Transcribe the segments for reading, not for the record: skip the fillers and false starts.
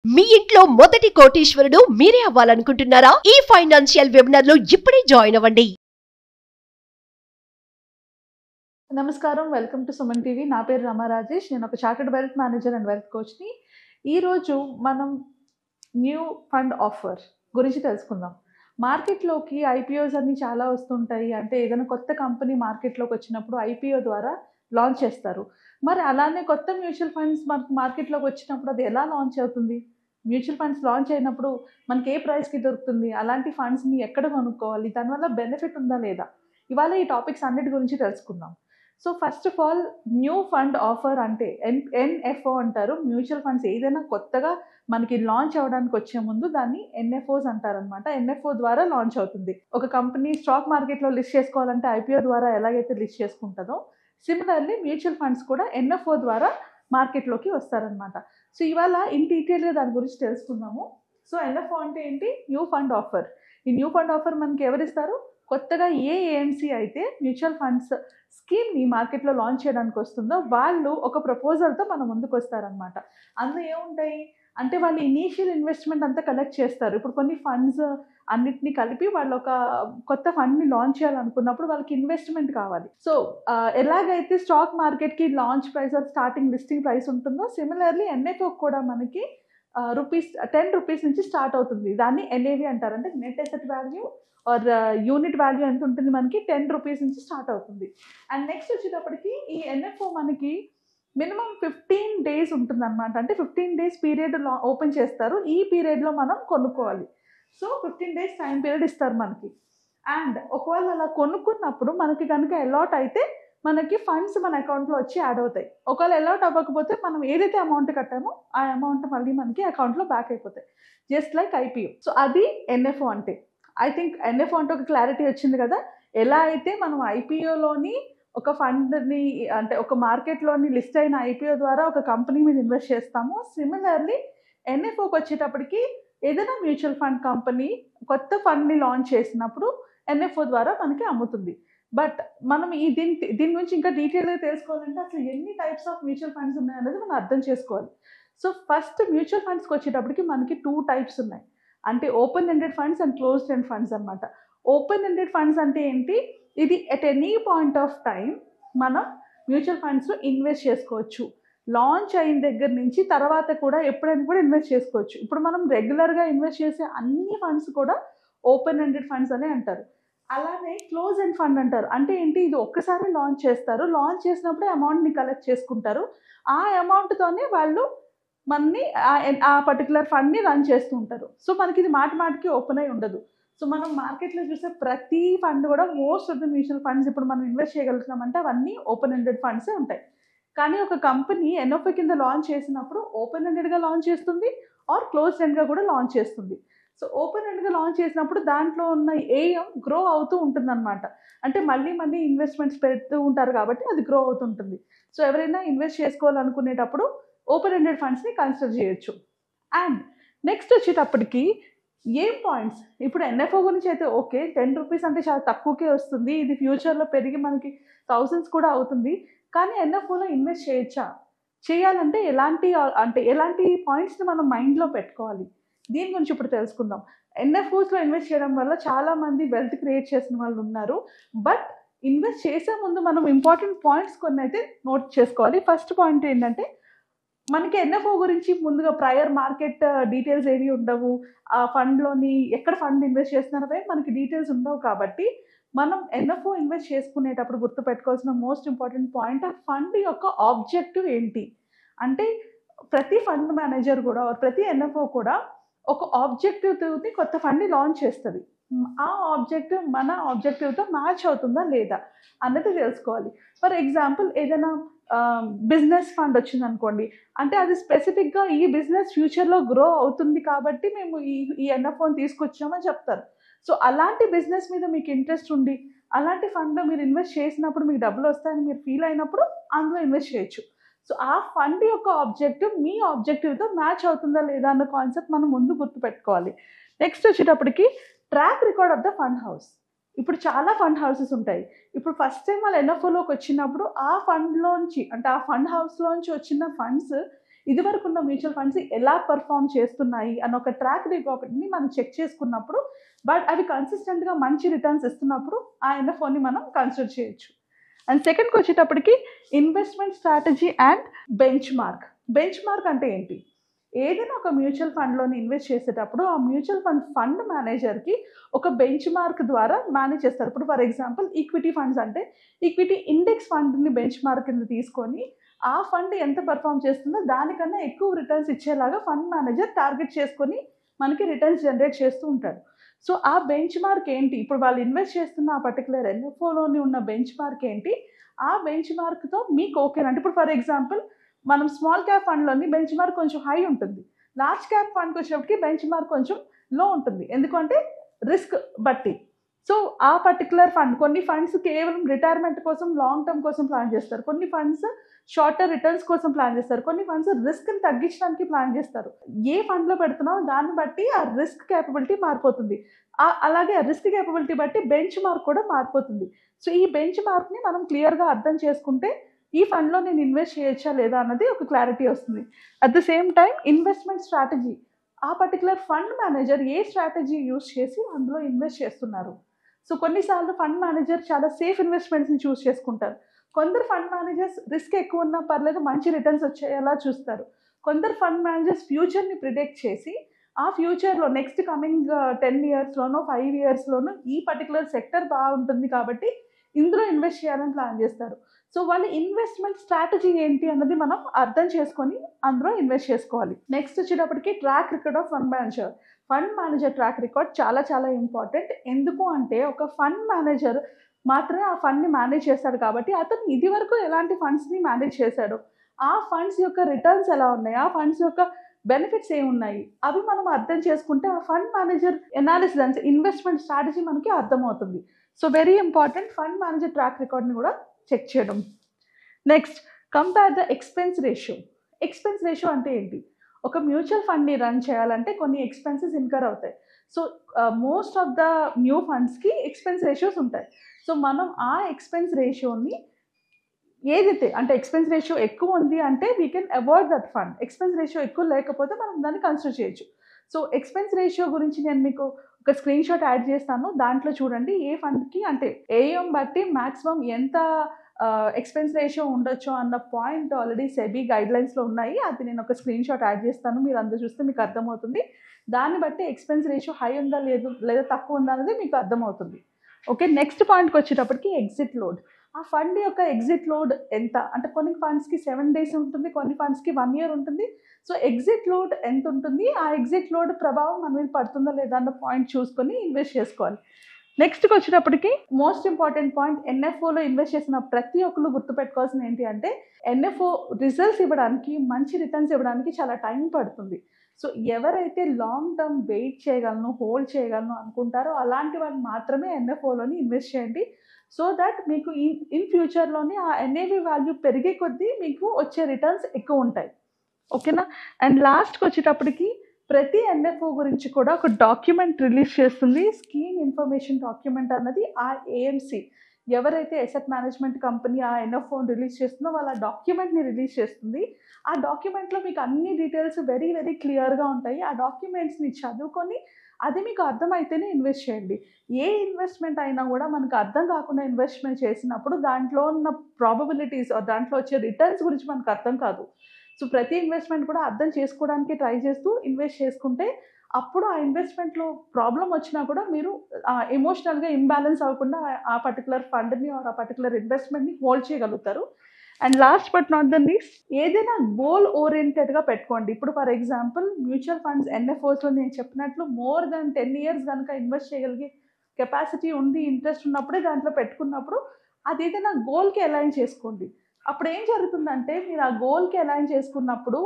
మీ ఇంట్లో మొదటి కోటీశ్వరుడు మీరే అవ్వాలనుకుంటున్నారా? ఈ ఫైనాన్షియల్ వెబినార్ లో ఇప్పుడే జాయిన్ అవ్వండి. నమస్కారం, వెల్కమ్ టు సుమన్ టీవీ. నా పేరు రమా రాజేష్. నేను ఒక chartered wealth manager and wealth కోచ్ని. ఈరోజు మనం న్యూ ఫండ్ ఆఫర్ గురించి తెలుసుకుందాం. మార్కెట్లోకి ఐపీఓస్ అన్ని చాలా వస్తుంటాయి. అంటే ఏదైనా కొత్త కంపెనీ మార్కెట్లోకి వచ్చినప్పుడు ఐపీఓ ద్వారా లాంచ్ చేస్తారు. మరి అలానే కొత్త మ్యూచువల్ ఫండ్స్ మనకు మార్కెట్లోకి వచ్చినప్పుడు అది ఎలా లాంచ్ అవుతుంది? మ్యూచువల్ ఫండ్స్ లాంచ్ అయినప్పుడు మనకి ఏ ప్రైస్కి దొరుకుతుంది? అలాంటి ఫండ్స్ని ఎక్కడ కొనుక్కోవాలి? దానివల్ల బెనిఫిట్ ఉందా లేదా? ఇవాళ ఈ టాపిక్స్ అన్నిటి గురించి తెలుసుకుందాం. So first of all, new fund offer అంటే ఎన్ఎఫ్ఓ అంటారు. మ్యూచువల్ ఫండ్స్ ఏదైనా కొత్తగా మనకి లాంచ్ అవ్వడానికి వచ్చే ముందు దాన్ని ఎన్ఎఫ్ఓస్ అంటారనమాట. ఎన్ఎఫ్ఓ ద్వారా లాంచ్ అవుతుంది. ఒక కంపెనీ స్టాక్ మార్కెట్లో లిస్ట్ చేసుకోవాలంటే ఐపీఓ ద్వారా ఎలాగైతే లిస్ట్ చేసుకుంటుందో, సిమిలర్లీ మ్యూచువల్ ఫండ్స్ కూడా ఎన్ఎఫ్ఓ ద్వారా మార్కెట్లోకి వస్తారనమాట. సో ఇవాళ ఇన్ డీటెయిల్గా దాని గురించి తెలుసుకుందాము. సో ఎన్ఎఫ్ఓ అంటే ఏంటి? New fund offer. ఈ న్యూ ఫండ్ ఆఫర్ మనకి ఎవరిస్తారు? కొత్తగా ఏ ఏఎంసీ అయితే మ్యూచువల్ ఫండ్స్ స్కీమ్ని మార్కెట్లో లాంచ్ చేయడానికి వస్తుందో వాళ్ళు ఒక ప్రపోజల్తో మన ముందుకు వస్తారనమాట. అందులో ఏముంటాయి అంటే, వాళ్ళు ఇనీషియల్ ఇన్వెస్ట్మెంట్ అంతా కలెక్ట్ చేస్తారు. ఇప్పుడు కొన్ని ఫండ్స్ అన్నిటినీ కలిపి వాళ్ళు ఒక కొత్త ఫండ్ని లాంచ్ చేయాలనుకున్నప్పుడు వాళ్ళకి ఇన్వెస్ట్మెంట్ కావాలి. సో ఎలాగైతే స్టాక్ మార్కెట్కి launch price or starting listing price ఉంటుందో, సిమిలర్లీ ఎన్ఎఫ్ఓ కూడా మనకి ₹10 నుంచి స్టార్ట్ అవుతుంది. దాన్ని ఎన్ఏవి అంటారు. అంటే net asset value or unit value ఎంత ఉంటుంది? మనకి ₹10 నుంచి స్టార్ట్ అవుతుంది. అండ్ నెక్స్ట్ వచ్చేటప్పటికి ఈ ఎన్ఎఫ్ఓ మనకి మినిమం 15 days ఉంటుంది అనమాట. అంటే 15 days పీరియడ్ ఓపెన్ చేస్తారు. ఈ పీరియడ్లో మనం కొనుక్కోవాలి. సో 15 days టైం పీరియడ్ ఇస్తారు మనకి. అండ్ ఒకవేళ అలా కొనుక్కున్నప్పుడు మనకి కనుక అలాట్ అయితే మనకి ఫండ్స్ మన అకౌంట్లో వచ్చి యాడ్ అవుతాయి. ఒకవేళ అలాట్ అవ్వకపోతే మనం ఏదైతే అమౌంట్ కట్టామో ఆ అమౌంట్ మళ్ళీ మనకి అకౌంట్లో బ్యాక్ అయిపోతాయి, జస్ట్ లైక్ ఐపీఓ. సో అది ఎన్ఎఫ్ఓ అంటే. ఐ థింక్ ఎన్ఎఫ్ఓ అంటే ఒక క్లారిటీ వచ్చింది కదా. ఎలా అయితే మనం ఐపీఓలోని ఒక ఫండ్ని, అంటే ఒక మార్కెట్లోని లిస్ట్ అయిన ఐపీఓ ద్వారా ఒక కంపెనీ మీద ఇన్వెస్ట్ చేస్తాము, సిమిలర్లీ ఎన్ఎఫ్ఓకి వచ్చేటప్పటికి ఏదైనా మ్యూచువల్ ఫండ్ కంపెనీ కొత్త ఫండ్ని లాంచ్ చేసినప్పుడు ఎన్ఎఫ్ఓ ద్వారా మనకి అమ్ముతుంది. బట్ మనం దీని గురించి ఇంకా డీటెయిల్గా తెలుసుకోవాలంటే అసలు ఎన్ని టైప్స్ ఆఫ్ మ్యూచువల్ ఫండ్స్ ఉన్నాయనేది మనం అర్థం చేసుకోవాలి. సో ఫస్ట్ మ్యూచువల్ ఫండ్స్కి వచ్చేటప్పటికి మనకి 2 types ఉన్నాయి. అంటే open ended funds and closed end funds అనమాట. ఓపెన్ ఎండెడ్ ఫండ్స్ అంటే ఏంటి? ఇది at any point of time మనం మ్యూచువల్ ఫండ్స్లో ఇన్వెస్ట్ చేసుకోవచ్చు. లాంచ్ అయిన దగ్గర నుంచి తర్వాత కూడా ఎప్పుడైనా కూడా ఇన్వెస్ట్ చేసుకోవచ్చు. ఇప్పుడు మనం రెగ్యులర్గా ఇన్వెస్ట్ చేసే అన్ని ఫండ్స్ కూడా ఓపెన్ ఎండెడ్ ఫండ్స్ అనే అంటారు. అలానే క్లోజ్ ఎండ్ ఫండ్ అంటారు. అంటే ఏంటి? ఇది ఒక్కసారి లాంచ్ చేస్తారు. లాంచ్ చేసినప్పుడే అమౌంట్ని కలెక్ట్ చేసుకుంటారు. ఆ అమౌంట్తోనే వాళ్ళు మనని ఆ పర్టికులర్ ఫండ్ని రన్ చేస్తూ ఉంటారు. సో మనకి ఇది మాటికి ఓపెన్ అయి ఉండదు. సో మనం మార్కెట్లో చూసే ప్రతి ఫండ్ కూడా, most of the mutual funds ఇప్పుడు మనం ఇన్వెస్ట్ చేయగలుగుతున్నామంటే అవన్నీ ఓపెన్ ఎండెడ్ ఫండ్సే ఉంటాయి. కానీ ఒక కంపెనీ ఎన్ఎఫ్ఓ కింద లాంచ్ చేసినప్పుడు ఓపెన్ ఎండెడ్గా లాంచ్ చేస్తుంది ఆర్ క్లోజ్ ఎండ్గా కూడా లాంచ్ చేస్తుంది. సో ఓపెన్ ఎండ్గా లాంచ్ చేసినప్పుడు దాంట్లో ఉన్న ఏఎం గ్రో అవుతూ ఉంటుంది అనమాట. అంటే మళ్ళీ ఇన్వెస్ట్మెంట్స్ పెడుతూ ఉంటారు కాబట్టి అది గ్రో అవుతుంటుంది. సో ఎవరైనా ఇన్వెస్ట్ చేసుకోవాలనుకునేటప్పుడు ఓపెన్ ఎండెడ్ ఫండ్స్ని కన్సిడర్ చేయొచ్చు. అండ్ నెక్స్ట్ వచ్చేటప్పటికి ఏం పాయింట్స్? ఇప్పుడు ఎన్ఎఫ్ఓ గురించి అయితే ఓకే, ₹10 అంటే చాలా తక్కువకే వస్తుంది. ఇది ఫ్యూచర్లో పెరిగి మనకి థౌసండ్స్ కూడా అవుతుంది. కానీ ఎన్ఎఫ్ఓలో ఇన్వెస్ట్ చేయొచ్చా? చేయాలంటే ఎలాంటి పాయింట్స్ని మనం మైండ్లో పెట్టుకోవాలి? దీని గురించి ఇప్పుడు తెలుసుకుందాం. ఎన్ఎఫ్ఓస్లో ఇన్వెస్ట్ చేయడం వల్ల చాలామంది వెల్త్ క్రియేట్ చేసిన వాళ్ళు ఉన్నారు. బట్ ఇన్వెస్ట్ చేసే ముందు మనం ఇంపార్టెంట్ పాయింట్స్ కొన్ని అయితే నోట్ చేసుకోవాలి. ఫస్ట్ పాయింట్ ఏంటంటే, మనకి ఎన్ఎఫ్ఓ గురించి ముందుగా ప్రయర్ మార్కెట్ డీటెయిల్స్ ఏవి ఉండవు. ఆ ఫండ్లోని ఎక్కడ ఫండ్ ఇన్వెస్ట్ చేస్తున్నారో మనకి డీటెయిల్స్ ఉండవు. కాబట్టి మనం ఎన్ఎఫ్ఓ ఇన్వెస్ట్ చేసుకునేటప్పుడు గుర్తుపెట్టుకోవాల్సిన మోస్ట్ ఇంపార్టెంట్ పాయింట్, ఆ ఫండ్ యొక్క ఆబ్జెక్టివ్ ఏంటి అంటే, ప్రతి ఫండ్ మేనేజర్ కూడా ప్రతి ఎన్ఎఫ్ఓ కూడా ఒక ఆబ్జెక్టివ్ని కొత్త ఫండ్ని లాంచ్ చేస్తుంది. ఆ ఆబ్జెక్టివ్ మన ఆబ్జెక్టివ్తో మ్యాచ్ అవుతుందా లేదా అన్నది తెలుసుకోవాలి. ఫర్ ఎగ్జాంపుల్, ఏదైనా బిజినెస్ ఫండ్ వచ్చింది అనుకోండి, అంటే అది స్పెసిఫిక్గా ఈ బిజినెస్ ఫ్యూచర్లో గ్రో అవుతుంది కాబట్టి మేము ఈ ఎన్ఎఫ్ఓని తీసుకొచ్చామని చెప్తారు. సో అలాంటి బిజినెస్ మీద మీకు ఇంట్రెస్ట్ ఉండి అలాంటి ఫండ్లో మీరు ఇన్వెస్ట్ చేసినప్పుడు మీకు డబ్బులు వస్తాయని మీరు ఫీల్ అయినప్పుడు అందులో ఇన్వెస్ట్ చేయొచ్చు. సో ఆ ఫండ్ యొక్క ఆబ్జెక్టివ్ మీ ఆబ్జెక్టివ్తో మ్యాచ్ అవుతుందా లేదా అన్న కాన్సెప్ట్ మనం ముందు గుర్తుపెట్టుకోవాలి. నెక్స్ట్ వచ్చేటప్పటికి track record of the fund house. ఇప్పుడు చాలా ఫండ్ హౌసెస్ ఉంటాయి. ఇప్పుడు ఫస్ట్ టైం వాళ్ళు ఎన్ఎఫ్ఓలోకి వచ్చినప్పుడు ఆ ఫండ్లోంచి, అంటే ఆ ఫండ్ హౌస్లోంచి వచ్చిన ఫండ్స్ ఇదివరకు ఉన్న మ్యూచువల్ ఫండ్స్ ఎలా పర్ఫామ్ చేస్తున్నాయి అన్న ఒక ట్రాక్ రికార్డ్ని మనం చెక్ చేసుకున్నప్పుడు, బట్ అవి కన్సిస్టెంట్గా మంచి రిటర్న్స్ ఇస్తున్నప్పుడు ఆ ఎన్ఎఫ్ఓని మనం కన్సిడర్ చేయొచ్చు. అండ్ సెకండ్కి వచ్చేటప్పటికి investment strategy and bench mark. Bench mark అంటే ఏంటి? ఏదైనా ఒక మ్యూచువల్ ఫండ్లోని ఇన్వెస్ట్ చేసేటప్పుడు ఆ మ్యూచువల్ ఫండ్ మేనేజర్కి ఒక బెంచ్ మార్క్ ద్వారా మేనేజ్ చేస్తారు. ఇప్పుడు ఫర్ ఎగ్జాంపుల్ ఈక్విటీ ఫండ్స్ అంటే ఈక్విటీ ఇండెక్స్ ఫండ్ని బెంచ్ మార్క్ కింద తీసుకొని ఆ ఫండ్ ఎంత పర్ఫామ్ చేస్తుందో దానికన్నా ఎక్కువ రిటర్న్స్ ఇచ్చేలాగా ఫండ్ మేనేజర్ టార్గెట్ చేసుకొని మనకి రిటర్న్స్ జనరేట్ చేస్తూ ఉంటారు. సో ఆ బెంచ్ మార్క్ ఏంటి? ఇప్పుడు వాళ్ళు ఇన్వెస్ట్ చేస్తున్న ఆ పర్టికులర్ ఎన్ఎఫ్ఓలోని ఉన్న బెంచ్ మార్క్ ఏంటి? ఆ బెంచ్ మార్క్తో మీకు ఓకేనంటే, ఇప్పుడు ఫర్ ఎగ్జాంపుల్ మనం స్మాల్ క్యాప్ ఫండ్లోని బెంచ్ మార్క్ కొంచెం హై ఉంటుంది, లార్జ్ క్యాప్ ఫండ్కి వచ్చినప్పటికి బెంచ్ మార్క్ కొంచెం లో ఉంటుంది. ఎందుకంటే రిస్క్ బట్టి. సో ఆ పర్టికులర్ ఫండ్, కొన్ని ఫండ్స్ కేవలం రిటైర్మెంట్ కోసం లాంగ్ టర్మ్ కోసం ప్లాన్ చేస్తారు, కొన్ని ఫండ్స్ షార్టర్ రిటర్న్స్ కోసం ప్లాన్ చేస్తారు, కొన్ని ఫండ్స్ రిస్క్ని తగ్గించడానికి ప్లాన్ చేస్తారు. ఏ ఫండ్లో పెడుతున్నామో దాన్ని బట్టి ఆ రిస్క్ క్యాపబిలిటీ మారిపోతుంది. అలాగే ఆ రిస్క్ క్యాపబిలిటీ బట్టి బెంచ్ మార్క్ కూడా మారిపోతుంది. సో ఈ బెంచ్ మార్క్ని మనం క్లియర్గా అర్థం చేసుకుంటే ఈ ఫండ్లో నేను ఇన్వెస్ట్ చేయొచ్చా లేదా అన్నది ఒక క్లారిటీ వస్తుంది. At the same time investment strategy, ఆ పర్టికులర్ ఫండ్ మేనేజర్ ఏ స్ట్రాటజీ యూస్ చేసి అందులో ఇన్వెస్ట్ చేస్తున్నారు. సో కొన్నిసార్లు ఫండ్ మేనేజర్ చాలా సేఫ్ ఇన్వెస్ట్మెంట్స్ని చూస్ చేసుకుంటారు. కొందరు ఫండ్ మేనేజర్స్ రిస్క్ ఎక్కువ ఉన్నా పర్లేదు మంచి రిటర్న్స్ వచ్చేలా చూస్తారు. కొందరు ఫండ్ మేనేజర్స్ ఫ్యూచర్ని ప్రిడిక్ట్ చేసి ఆ ఫ్యూచర్లో నెక్స్ట్ కమింగ్ 10 yearsలోనో 5 yearsలోనో ఈ పర్టికులర్ సెక్టర్ బాగుంటుంది కాబట్టి ఇందులో ఇన్వెస్ట్ చేయాలని ప్లాన్ చేస్తారు. సో వాళ్ళ ఇన్వెస్ట్మెంట్ స్ట్రాటజీ ఏంటి అన్నది మనం అర్థం చేసుకొని అందులో ఇన్వెస్ట్ చేసుకోవాలి. నెక్స్ట్ వచ్చేటప్పటికి track record of fund manager. Fund manager track record చాలా చాలా ఇంపార్టెంట్. ఎందుకు అంటే ఒక ఫండ్ మేనేజర్ మాత్రమే ఆ ఫండ్ని మేనేజ్ చేస్తాడు కాబట్టి అతను ఇది వరకు ఎలాంటి ఫండ్స్ని మేనేజ్ చేశాడు, ఆ ఫండ్స్ యొక్క రిటర్న్స్ ఎలా ఉన్నాయి, ఆ ఫండ్స్ యొక్క బెనిఫిట్స్ ఏమున్నాయి, అవి మనం అర్థం చేసుకుంటే ఆ ఫండ్ మేనేజర్ ఎనాలిసిస్ అంటే ఇన్వెస్ట్మెంట్ స్ట్రాటజీ మనకి అర్థమవుతుంది. So very important fund manager track రికార్డ్ని కూడా చెక్ చేయడం. Next compare the expense ratio. Expense ratio అంటే ఏంటి? ఒక మ్యూచువల్ ఫండ్ని రన్ చేయాలంటే కొన్ని ఎక్స్పెన్సెస్ ఇన్కర్ అవుతాయి. So most of the new ఫండ్స్కి ఎక్స్పెన్స్ రేషియోస్ ఉంటాయి. సో మనం ఆ ఎక్స్పెన్స్ రేషియోని ఏదైతే అంటే ఎక్స్పెన్స్ రేషియో ఎక్కువ ఉంది అంటే we can avoid that fund. Expense ratio ఎక్కువ లేకపోతే మనం దాన్ని కన్సిడర్ చేయొచ్చు. సో ఎక్స్పెన్స్ రేషియో గురించి నేను మీకు ఒక స్క్రీన్ షాట్ యాడ్ చేస్తాను, దాంట్లో చూడండి ఏ ఫండ్కి అంటే ఏఎం బట్టి మ్యాక్సిమం ఎంత ఎక్స్పెన్స్ రేషియో ఉండొచ్చు అన్న పాయింట్ ఆల్రెడీ సెబీ గైడ్లైన్స్లో ఉన్నాయి. అది నేను ఒక స్క్రీన్ షాట్ యాడ్ చేస్తాను, మీరు అందరూ చూస్తే మీకు అర్థమవుతుంది. దాన్ని బట్టి ఎక్స్పెన్స్ రేషియో హై ఉందా లేదా తక్కువ ఉందా అనేది మీకు అర్థమవుతుంది. ఓకే, నెక్స్ట్ పాయింట్కి వచ్చేటప్పటికి ఎగ్జిట్ లోడ్. ఆ ఫండ్ యొక్క ఎగ్జిట్ లోడ్ ఎంత అంటే కొన్ని ఫండ్స్కి 7 days ఉంటుంది, కొన్ని ఫండ్స్కి 1 year ఉంటుంది. సో ఎగ్జిట్ లోడ్ ఎంత ఉంటుంది, ఆ ఎగ్జిట్ లోడ్ ప్రభావం మన మీద పడుతుందా లేదా అన్న పాయింట్ చూసుకొని ఇన్వెస్ట్ చేసుకోవాలి. నెక్స్ట్కి వచ్చేటప్పటికి మోస్ట్ ఇంపార్టెంట్ పాయింట్, ఎన్ఎఫ్ఓలో ఇన్వెస్ట్ చేసిన ప్రతి ఒక్కరు గుర్తుపెట్టుకోవాల్సింది ఏంటి అంటే ఎన్ఎఫ్ఓ రిజల్ట్స్ ఇవ్వడానికి, మంచి రిటర్న్స్ ఇవ్వడానికి చాలా టైం పడుతుంది. సో ఎవరైతే లాంగ్ టర్మ్ వెయిట్ చేయగలను, హోల్డ్ చేయగలను అనుకుంటారో అలాంటి వాళ్ళు మాత్రమే ఎన్ఎఫ్ఓలోని ఇన్వెస్ట్ చేయండి. సో దట్ మీకు ఇన్ ఫ్యూచర్లోని ఆ ఎన్ఏవి వాల్యూ పెరిగే కొద్దీ మీకు వచ్చే రిటర్న్స్ ఎక్కువ ఉంటాయి. ఓకేనా? అండ్ లాస్ట్కి వచ్చేటప్పటికి ప్రతి ఎన్ఎఫ్ఓ గురించి కూడా ఒక డాక్యుమెంట్ రిలీజ్ చేస్తుంది, స్కీమ్ ఇన్ఫర్మేషన్ డాక్యుమెంట్ అన్నది ఆ ఏఎంసీ. ఎవరైతే అసెట్ మేనేజ్మెంట్ కంపెనీ ఆ ఎన్ఎఫ్ఓని రిలీజ్ చేస్తుందో వాళ్ళ డాక్యుమెంట్ని రిలీజ్ చేస్తుంది. ఆ డాక్యుమెంట్లో మీకు అన్ని డీటెయిల్స్ వెరీ వెరీ క్లియర్గా ఉంటాయి. ఆ డాక్యుమెంట్స్ని చదువుకొని అది మీకు అర్థమైతేనే ఇన్వెస్ట్ చేయండి. ఏ ఇన్వెస్ట్మెంట్ అయినా కూడా మనకు అర్థం కాకుండా ఇన్వెస్ట్మెంట్ చేసినప్పుడు దాంట్లో ఉన్న ప్రాబబిలిటీస్ దాంట్లో వచ్చే రిటర్న్స్ గురించి మనకు అర్థం కాదు. సో ప్రతి ఇన్వెస్ట్మెంట్ కూడా అర్థం చేసుకోవడానికి ట్రై చేస్తూ ఇన్వెస్ట్ చేసుకుంటే అప్పుడు ఆ ఇన్వెస్ట్మెంట్లో ప్రాబ్లం వచ్చినా కూడా మీరు ఎమోషనల్గా ఇంబ్యాలెన్స్ అవ్వకుండా ఆ పర్టికులర్ ఫండ్ని ఆ పర్టికులర్ ఇన్వెస్ట్మెంట్ని హోల్డ్ చేయగలుగుతారు. And last but not the least, ఏదైనా గోల్ ఓరియంటెడ్గా పెట్టుకోండి. ఇప్పుడు ఫర్ ఎగ్జాంపుల్ మ్యూచువల్ ఫండ్స్ ఎన్ఎఫ్ఓస్లో నేను చెప్పినట్లు మోర్ దెన్ 10 years కనుక ఇన్వెస్ట్ చేయగలిగే కెపాసిటీ ఉంది, ఇంట్రెస్ట్ ఉన్నప్పుడే దాంట్లో పెట్టుకున్నప్పుడు అది ఏదైనా గోల్కి అలైన్ చేసుకోండి. అప్పుడు ఏం జరుగుతుందంటే మీరు ఆ గోల్కి అలైన్ చేసుకున్నప్పుడు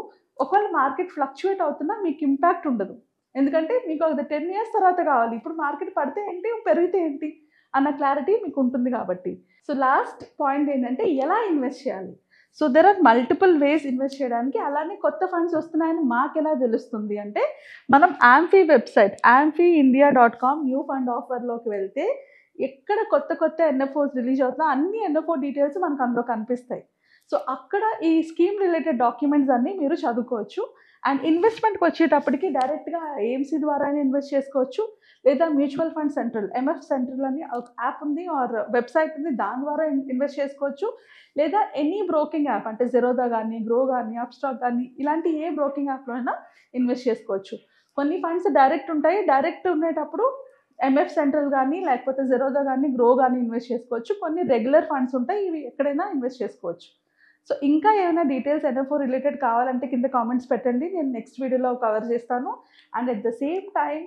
ఒకవేళ మార్కెట్ ఫ్లక్చువేట్ అవుతున్నా మీకు ఇంపాక్ట్ ఉండదు. ఎందుకంటే మీకు అది 10 years తర్వాత కావాలి, ఇప్పుడు మార్కెట్ పడితే ఏంటి పెరిగితే ఏంటి అన్న క్లారిటీ మీకు ఉంటుంది కాబట్టి. సో లాస్ట్ పాయింట్ ఏంటంటే ఎలా ఇన్వెస్ట్ చేయాలి. So there are multiple ways invest చేయడానికి. అలానే కొత్త ఫండ్స్ వస్తున్నాయని మాకు ఎలా తెలుస్తుంది అంటే మనం AMFI website AMFIindia.com new fund ఆఫర్లోకి వెళ్తే ఎక్కడ కొత్త ఎన్ఎఫ్ఓస్ రిలీజ్ అవుతున్నా అన్ని ఎన్ఎఫ్ఓ డీటెయిల్స్ మనకు అందులో కనిపిస్తాయి. సో అక్కడ ఈ స్కీమ్ రిలేటెడ్ డాక్యుమెంట్స్ అన్నీ మీరు చదువుకోవచ్చు. అండ్ ఇన్వెస్ట్మెంట్కి వచ్చేటప్పటికి డైరెక్ట్గా ఏఎంసీ ద్వారా ఇన్వెస్ట్ చేసుకోవచ్చు, లేదా mutual fund central MF central అని ఒక యాప్ ఉంది ఆర్ వెబ్సైట్ ఉంది, దాని ద్వారా ఇన్వెస్ట్ చేసుకోవచ్చు. లేదా ఎనీ బ్రోకింగ్ యాప్ అంటే జెరోదా కానీ, గ్రో కానీ, అప్స్టాక్ కానీ, ఇలాంటి ఏ బ్రోకింగ్ యాప్లో అయినా ఇన్వెస్ట్ చేసుకోవచ్చు. కొన్ని ఫండ్స్ డైరెక్ట్ ఉంటాయి, డైరెక్ట్ ఉండేటప్పుడు ఎంఎఫ్ సెంట్రల్ కానీ, లేకపోతే జెరోదా కానీ, గ్రో కానీ ఇన్వెస్ట్ చేసుకోవచ్చు. కొన్ని రెగ్యులర్ ఫండ్స్ ఉంటాయి, ఇవి ఎక్కడైనా ఇన్వెస్ట్ చేసుకోవచ్చు. సో ఇంకా ఏమైనా డీటెయిల్స్ ఎన్ఎఫ్ఓ రిలేటెడ్ కావాలంటే కింద కామెంట్స్ పెట్టండి, నేను నెక్స్ట్ వీడియోలో కవర్ చేస్తాను. And at the same time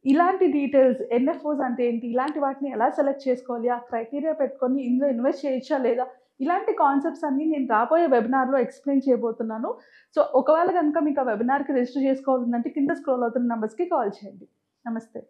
ఇలాంటి డీటెయిల్స్ ఎన్ఎఫ్ఓస్ అంటే ఏంటి, ఇలాంటి వాటిని ఎలా సెలెక్ట్ చేసుకోవాలి, ఆ క్రైటీరియా పెట్టుకొని ఇందులో ఇన్వెస్ట్ చేయొచ్చా లేదా, ఇలాంటి కాన్సెప్ట్స్ అన్నీ నేను రాబోయే వెబినార్లో ఎక్స్ప్లెయిన్ చేయబోతున్నాను. సో ఒకవేళ కనుక మీకు ఆ వెబినార్కి రిజిస్టర్ చేసుకోవాలంటే కింద స్క్రోల్ అవుతున్న నెంబర్స్కి కాల్ చేయండి. నమస్తే.